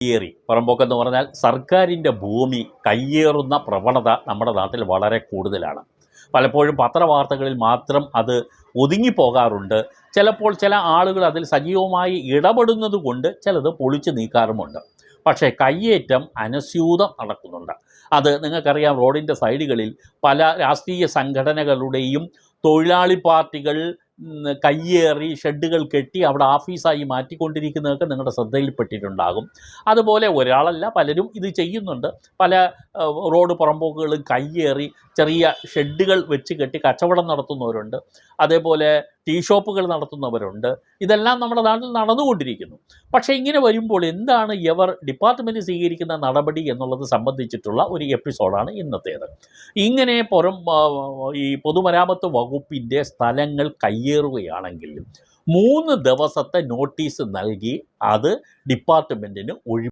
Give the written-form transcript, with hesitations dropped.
കയ്യേറി പുറമ്പോക്കെന്ന് പറഞ്ഞാൽ സർക്കാരിൻ്റെ ഭൂമി കയ്യേറുന്ന പ്രവണത നമ്മുടെ നാട്ടിൽ വളരെ കൂടുതലാണ്. പലപ്പോഴും പത്രവാർത്തകളിൽ മാത്രം അത് ഒതുങ്ങിപ്പോകാറുണ്ട്. ചിലപ്പോൾ ചില ആളുകൾ അതിൽ സജീവമായി ഇടപെടുന്നത് കൊണ്ട് ചിലത് പൊളിച്ചു നീക്കാറുമുണ്ട്. പക്ഷേ കയ്യേറ്റം അനസ്യൂതം നടക്കുന്നുണ്ട്. അത് നിങ്ങൾക്കറിയാം, റോഡിൻ്റെ സൈഡുകളിൽ പല രാഷ്ട്രീയ സംഘടനകളുടെയും തൊഴിലാളി പാർട്ടികൾ കയ്യേറി ഷെഡുകൾ കെട്ടി അവിടെ ഓഫീസായി മാറ്റിക്കൊണ്ടിരിക്കുന്നതൊക്കെ നിങ്ങളുടെ ശ്രദ്ധയിൽപ്പെട്ടിട്ടുണ്ടാകും. അതുപോലെ ഒരാളല്ല, പലരും ഇത് ചെയ്യുന്നുണ്ട്. പല റോഡ് പുറമ്പോക്കുകളും കയ്യേറി ചെറിയ ഷെഡുകൾ വെച്ച് കെട്ടി കച്ചവടം നടത്തുന്നവരുണ്ട്. അതേപോലെ ടീ ഷോപ്പുകൾ നടത്തുന്നവരുണ്ട്. ഇതെല്ലാം നമ്മുടെ നാട്ടിൽ നടന്നുകൊണ്ടിരിക്കുന്നു. പക്ഷേ ഇങ്ങനെ വരുമ്പോൾ എന്താണ് ഡിപ്പാർട്ട്മെൻറ്റ് സ്വീകരിക്കുന്ന നടപടി എന്നുള്ളത് സംബന്ധിച്ചിട്ടുള്ള ഒരു എപ്പിസോഡാണ് ഇന്നത്തേത്. ഇങ്ങനെ ഈ പൊതുമരാമത്ത് വകുപ്പിൻ്റെ സ്ഥലങ്ങൾ കയ്യേറുകയാണെങ്കിൽ 3 ദിവസത്തെ നോട്ടീസ് നൽകി അത് ഡിപ്പാർട്ട്മെൻറ്റിന്